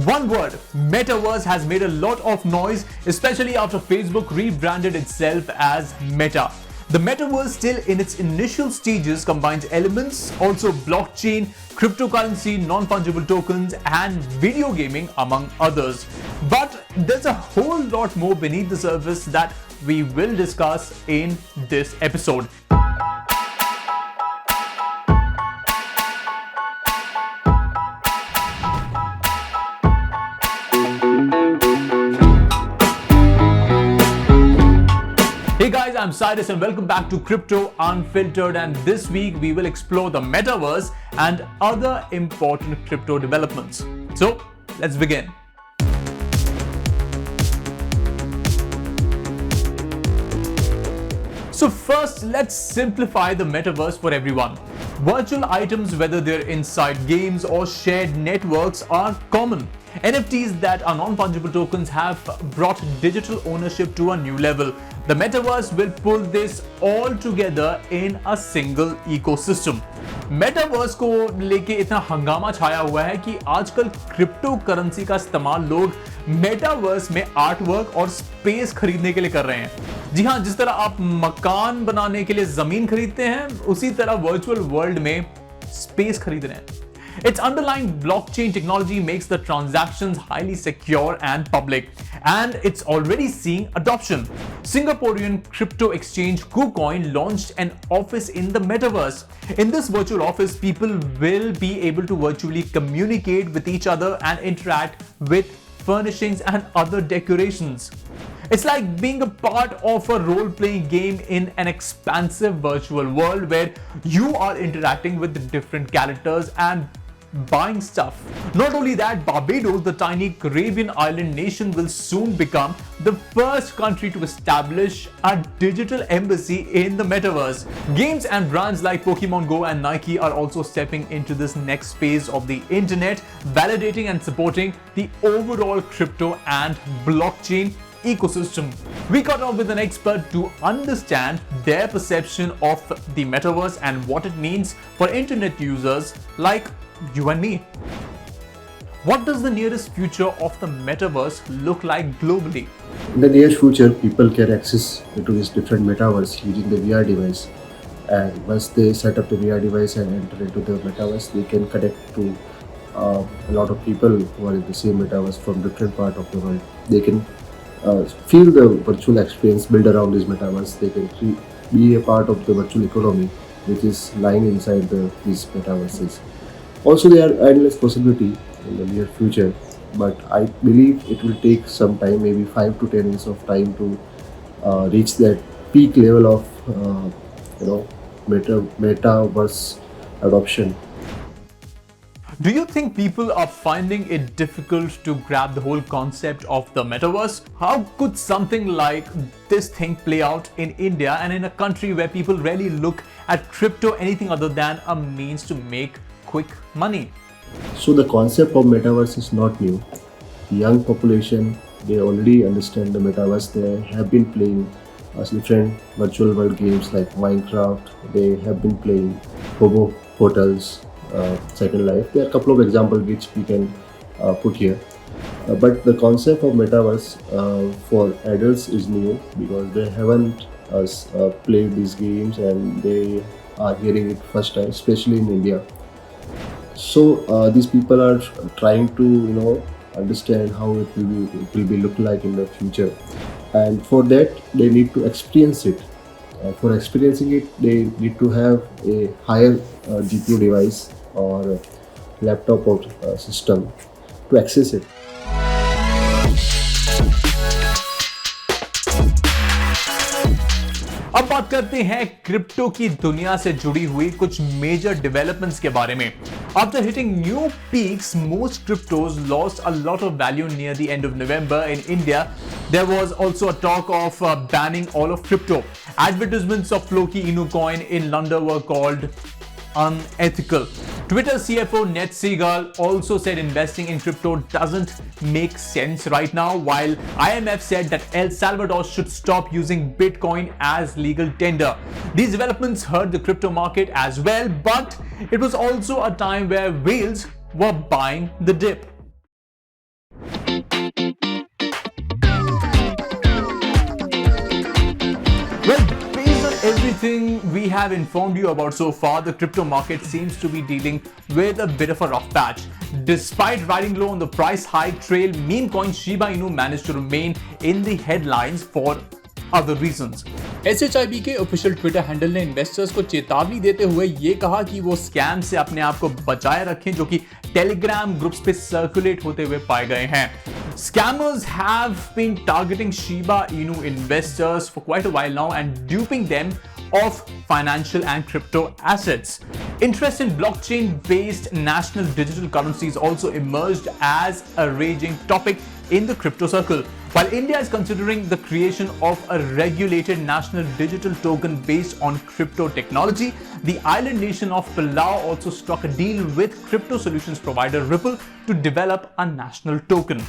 One word, metaverse, has made a lot of noise, especially after Facebook rebranded itself as Meta. The metaverse, still in its initial stages, combines elements, also blockchain, cryptocurrency, non-fungible tokens, and video gaming, among others. But there's a whole lot more beneath the surface that we will discuss in this episode. Hey guys, I'm Cyrus and welcome back to Crypto Unfiltered, and this week we will explore the metaverse and other important crypto developments. So, let's begin. So first, let's simplify the metaverse for everyone. Virtual items, whether they're inside games or shared networks, are common. NFTs, that are non-fungible tokens, have brought digital ownership to a new level. The metaverse will pull this all together in a single ecosystem. Metaverse को लेके इतना हंगामा छाया हुआ है कि आजकल crypto currency का इस्तेमाल लोग मेटावर्स में आर्ट वर्क और स्पेस खरीदने के लिए कर रहे हैं। जी हाँ, जिस तरह आप मकान बनाने के लिए जमीन खरीदते हैं, उसी तरह वर्चुअल वर्ल्ड में स्पेस खरीद रहे हैं। Its underlying blockchain technology makes the transactions highly secure and public, and it's already seeing adoption. Singaporean crypto exchange KuCoin launched an office in the metaverse. In this virtual office, people will be able to virtually communicate with each other and interact with furnishings and other decorations. It's like being a part of a role-playing game in an expansive virtual world where you are interacting with different characters and buying stuff. Not only that, Barbados, the tiny Caribbean island nation, will soon become the first country to establish a digital embassy in the metaverse. Games and brands like Pokemon Go and Nike are also stepping into this next phase of the internet, validating and supporting the overall crypto and blockchain ecosystem. We caught up with an expert to understand their perception of the metaverse and what it means for internet users like you and me. What does the nearest future of the metaverse look like globally? In the near future, people can access to this different metaverse using the VR device. And once they set up the VR device and enter into the metaverse, they can connect to a lot of people who are in the same metaverse from different part of the world. They can feel the virtual experience built around this metaverse. They can be a part of the virtual economy which is lying inside these metaverses. Also, there are endless possibility in the near future, but I believe it will take some time, maybe 5 to 10 years of time to reach that peak level of metaverse adoption. Do you think people are finding it difficult to grab the whole concept of the metaverse? How could something like this thing play out in India and in a country where people rarely look at crypto anything other than a means to make quick money? So the concept of metaverse is not new. The young population, they already understand the metaverse. They have been playing different virtual world games like Minecraft. They have been playing Hobo Hotels, Second Life. There are a couple of examples which we can put here. But the concept of metaverse for adults is new because they haven't played these games and they are hearing it first time, especially in India. So these people are trying to understand how it will be look like in the future, and for that they need to experience it. For experiencing it, they need to have a higher GPU device or a laptop or system to access it. अब बात करते हैं crypto की दुनिया से जुड़ी हुई कुछ मेजर डेवलपमेंट्स के बारे में। After hitting new peaks, most cryptos lost a lot of value near the end of November. In India, there was also a talk of banning all of crypto. Advertisements of Floki Inu coin in London were called unethical. Twitter CFO Ned Segal also said investing in crypto doesn't make sense right now, while IMF said that El Salvador should stop using Bitcoin as legal tender. These developments hurt the crypto market as well, but it was also a time where whales were buying the dip. everything we have informed you about so far, the crypto market seems to be dealing with a bit of a rough patch. Despite riding low on the price hike trail, meme coin Shiba Inu managed to remain in the headlines for other reasons. SHIB के official Twitter handle ने investors को चेतावनी देते हुए ये कहा कि वो स्कैम से अपने आप को बचाए रखें जो कि टेलीग्राम ग्रुप्स पे सर्कुलेट होते हुए पाए गए हैं. Scammers have been targeting Shiba Inu investors for quite a while now and duping them of financial and crypto assets. Interest in blockchain-based national digital currencies also emerged as a raging topic in the crypto circle. While India is considering the creation of a regulated national digital token based on crypto technology, the island nation of Palau also struck a deal with crypto solutions provider Ripple to develop a national token.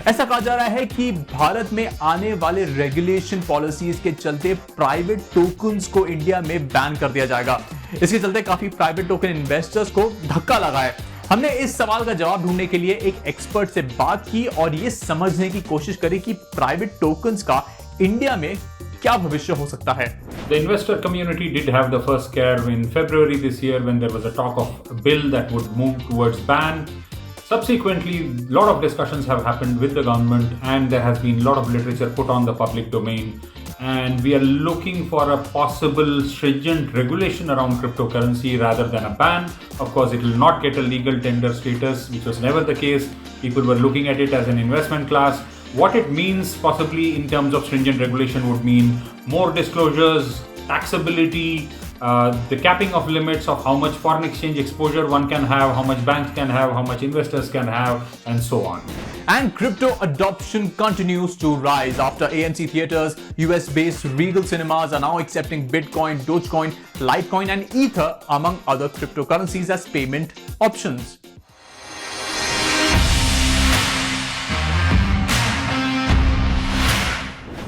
ऐसा कहा जा रहा है कि भारत में आने वाले regulation policies के चलते प्राइवेट टोकन्स को इंडिया में बैन कर दिया जाएगा. इसके चलते काफी प्राइवेट टोकन इन्वेस्टर्स को धक्का लगा है. हमने इस सवाल का जवाब ढूंढने के लिए एक एक्सपर्ट से बात की और ये समझने की कोशिश करी कि प्राइवेट टोकन्स का इंडिया में क्या भविष्य हो सकता है. The investor community did have the first scare in February this year when there was a talk of a bill that would move towards ban. Subsequently, a lot of discussions have happened with the government and there has been a lot of literature put on the public domain. And we are looking for a possible stringent regulation around cryptocurrency rather than a ban. Of course, it will not get a legal tender status, which was never the case. People were looking at it as an investment class. What it means possibly in terms of stringent regulation would mean more disclosures, taxability, the capping of limits of how much foreign exchange exposure one can have, how much banks can have, how much investors can have, and so on. And crypto adoption continues to rise after AMC Theaters, US-based Regal Cinemas are now accepting Bitcoin, Dogecoin, Litecoin, and Ether among other cryptocurrencies as payment options.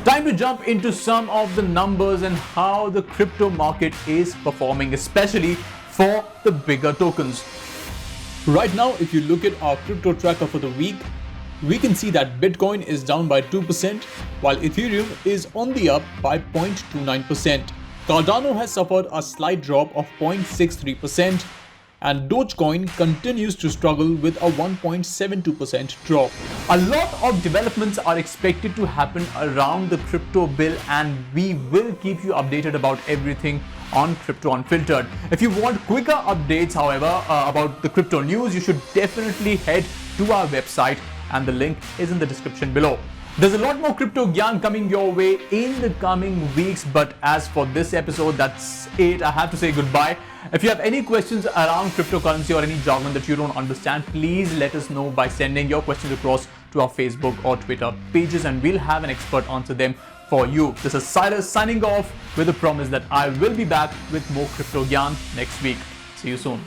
Time to jump into some of the numbers and how the crypto market is performing, especially for the bigger tokens. Right now, if you look at our crypto tracker for the week, we can see that Bitcoin is down by 2%, while Ethereum is on the up by 0.29%. Cardano has suffered a slight drop of 0.63%, and Dogecoin continues to struggle with a 1.72% drop. A lot of developments are expected to happen around the crypto bill, and we will keep you updated about everything on Crypto Unfiltered. If you want quicker updates, however, about the crypto news, you should definitely head to our website, and the link is in the description below. There's a lot more crypto gyan coming your way in the coming weeks, but as for this episode, that's it. I have to say goodbye. If you have any questions around cryptocurrency or any jargon that you don't understand, please let us know by sending your questions across to our Facebook or Twitter pages, and we'll have an expert answer them for you. This is Cyrus signing off with a promise that I will be back with more crypto gyan next week. See you soon.